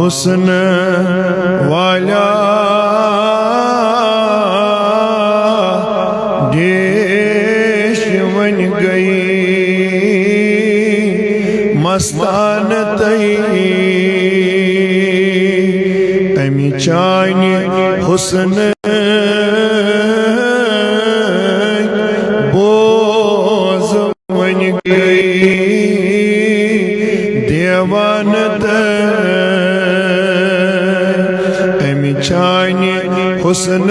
حسن والا دیش ون گئی مستان تئی امی چانی حسن بوز ون گئی دیوان امی چانی حسن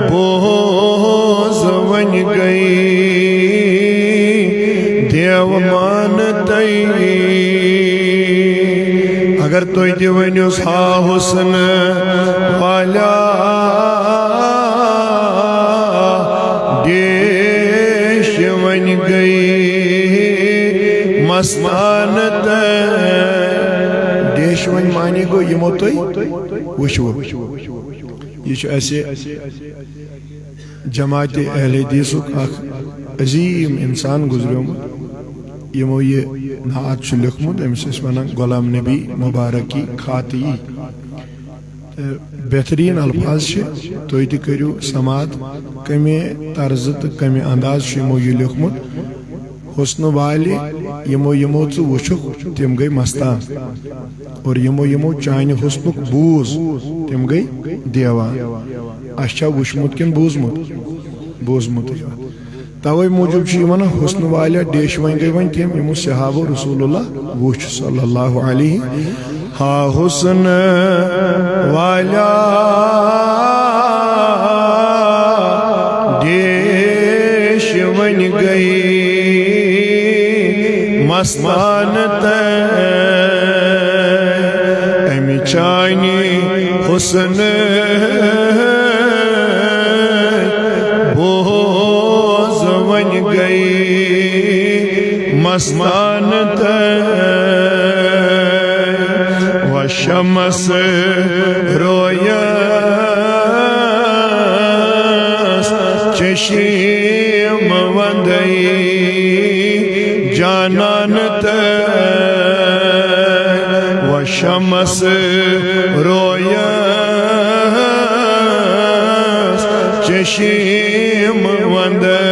بوز ون گئی دیوان تئی اگر توی دیونیوس ہا حسن والا دیش ون گئی مستان دیش ون معنی گو یمو توی وشو یہ ایسے جماعت اہل حدیثک اخ عظیم انسان گزریومت یمو یہ نعت چھ لیکھمت امس ونان غلام نبی مبارکی خاطی بہترین الفاظ تھی تہ کرو سماعت کمے طرز تو کمے انداز یمو یہ لیکھمت حسن والے یمو ژٕ وچھکھ تم گئی مستان اور یمو چانہ حسنک بوز تم گئی دیوان اچھا وچھمت کن بوزمت توے موجوب حسن والا دیش ون گئی ون تم یمو صحابہ رسول اللہ وچھ صلی اللہ علیہ ہا حسن والا دیش ون گئی مستان امی چانی حسن بوز ون گئی مستان وشمس رویس چشیم وندئی جانان وشمس رویس چشیم وندئی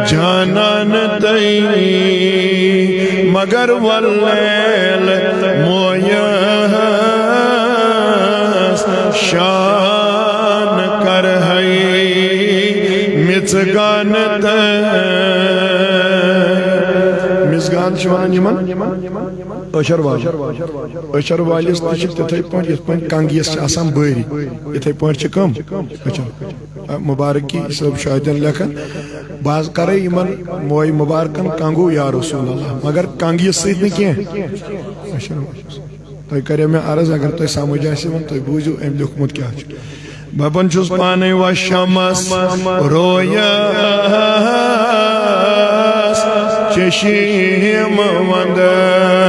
جانان مگر واللیل مویس شان کر ہے مزگان مزگان شوان یمن اشر والس تتھے پٲٹھۍ یِتھ پٲٹھۍ کنگیس آسان بٲری یِتھے پٲٹھۍ کم مبارکی صٲب شاہدین لیکھان باز کرے یمن موئی مبارکن کنگو یا رسول اللہ مگر کنگیس سۭتۍ نہٕ کینٛہہ تۄہہِ کریو مےٚ عرض اگر تۄہہِ سمجھ آسہِ یِوان تُہۍ بوٗزِو أمۍ لیوٚکھمُت کیٛاہ چھُ ببن چھُس پانے وشمس رویس چشیم وندئی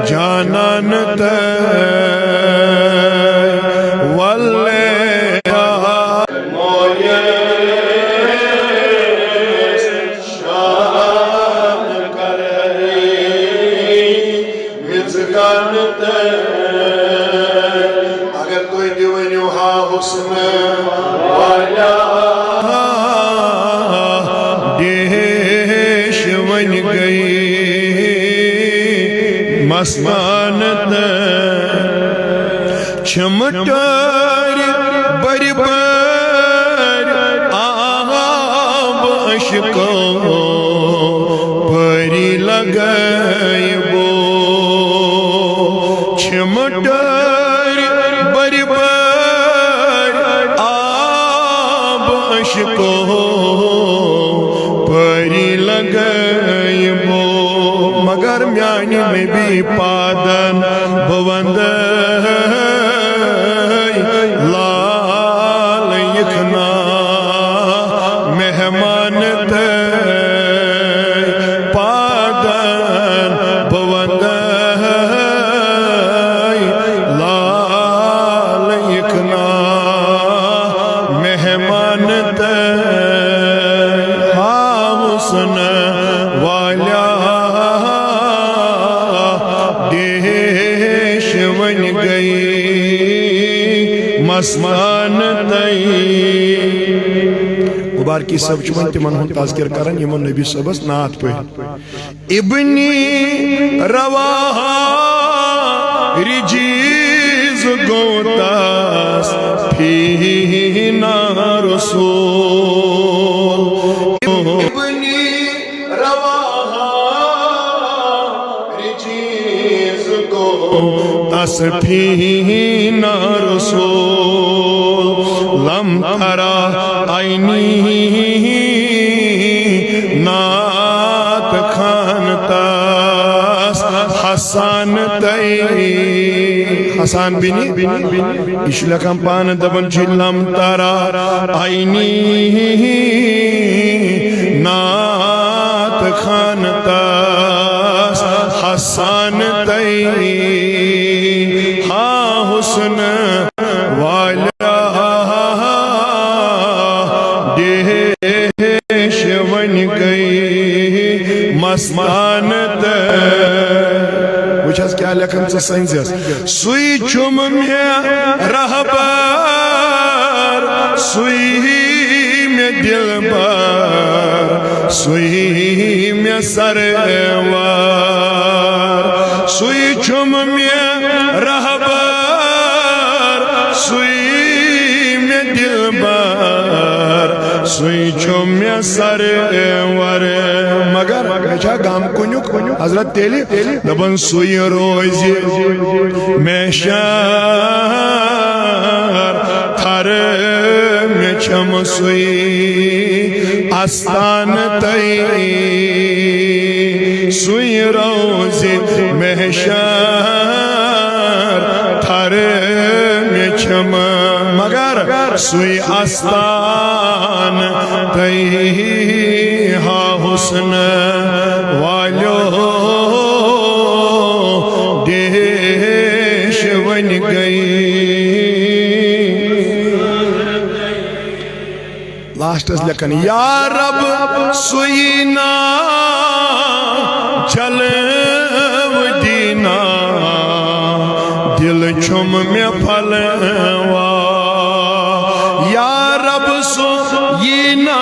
جانان اگر تو دیونیو ہا حسن والا دیش ون گئی مستان چمٹر بری بر آب عشقو پری لگئی بو چمٹر بری بر آب عشقو پری لگئی بو مگر میانی میں بھی پادن بوندئی لال یکنا مہمان پادن بوندئی لال یکنا مہمان ہا حسن والیا دیش ون گئی مستان تئی مبارکی صاحب چون تمن ہند تذکر کران یمن نبی صاحبس نعت پہ ابنی رواہا رجیز گوتاس فینا رسول ابنی رواہا رجیز گوتاس فینا رسول لم ترا عینی نات خانتاس حسان تئی حسان بینی اس لکھم پان دبن چلم تارا عینی نات خانتاس حسان تئی ہاں حسن والا دیش ون گئی مستان وچھس کیا لکھن سے سنزیس سوئی چم میں رہبر سوئی میں دل بر سوئی میں سرور سوئی چم میں رہبر سوئی میں دل بر سوئی چم میں سرور مگر اچھا گام کنیک حضرت تیلی دبن سوئی روزی میں شار تھر میں چم سوئی آستان تئی سوئی روزی میں شار تھر میں چم مگر سوئی آستان تئی ہاں حسن والیو دیش ون گئی لاسٹس لکھن یا رب سوئینا چلو دینا دل چھم میں پھلوا یا رب سوئینا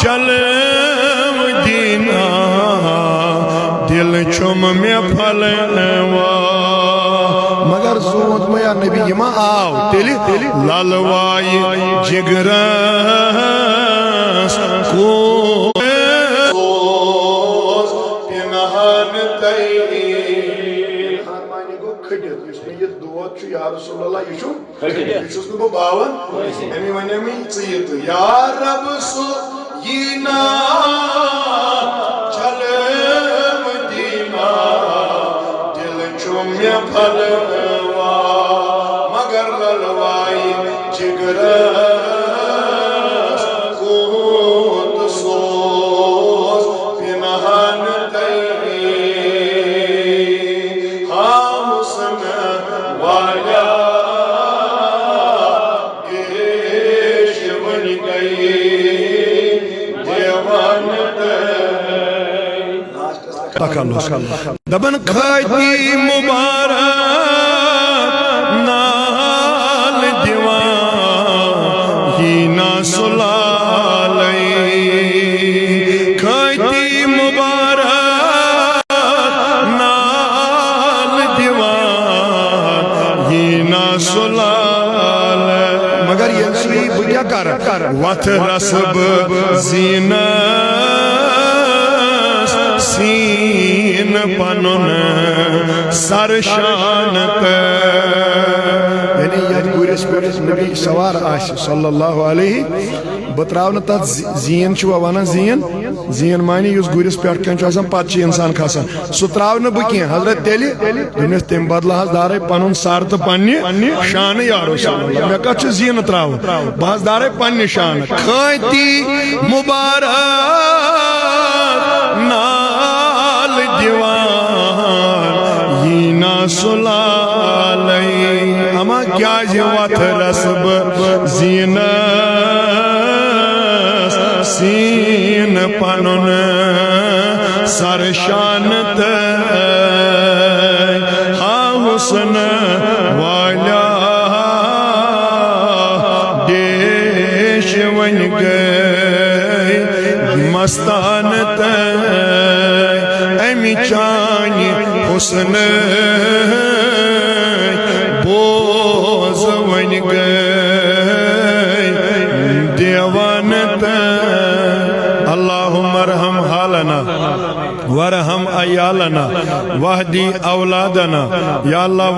چلو دینا دل چھم میں پھلوا مگر زود میں یا نبی یما آو تیلی لالوائی جگرس کو پنہان تئی خانمانی کو کھٹت اس میں یہ دعوت چھو یا رسول اللہ یہ چھو کھٹت اس کو باون امی ونی میں چیت یا رب سوئینا چلو دینا دل چھم میں پھلوا مگر للوائی جگرس کوت سوز پنہان تئی ہاں حسن والا دیش ون گئی دیوان دبن کھاتی مبارک نال دیوان ہی نا سلالی کھاتی مبارک نال دیوان ہی نا سلالی مگر یہ سوئی بکیا کر وط رسب زینس سین پنن سرشانت یعنی یہ گورس پہ نبی سوار آس صلی اللہ علیہ بتراؤ تر زین ونان زین معنی اس گورس پہ کن پتہ انسان کھسان سہ تراؤ بہ حضرت تیلی دس تم بدلہ حض دارے پن سر تو پنہ شان یا رسول اللہ مے کت زین تراؤ بہ حض دارے پنہ شان کھاتی مبارک نال دیوان یہ نا سلالی اما کیا جوات رسب زینس سین پنن سرشان حسن والا دیش ون گئی مستان امی چانی حسن بوز ون گئی دیوان اللہم ارحم حالنا ورحم عیالنا وحدی اولادنا یا اللہ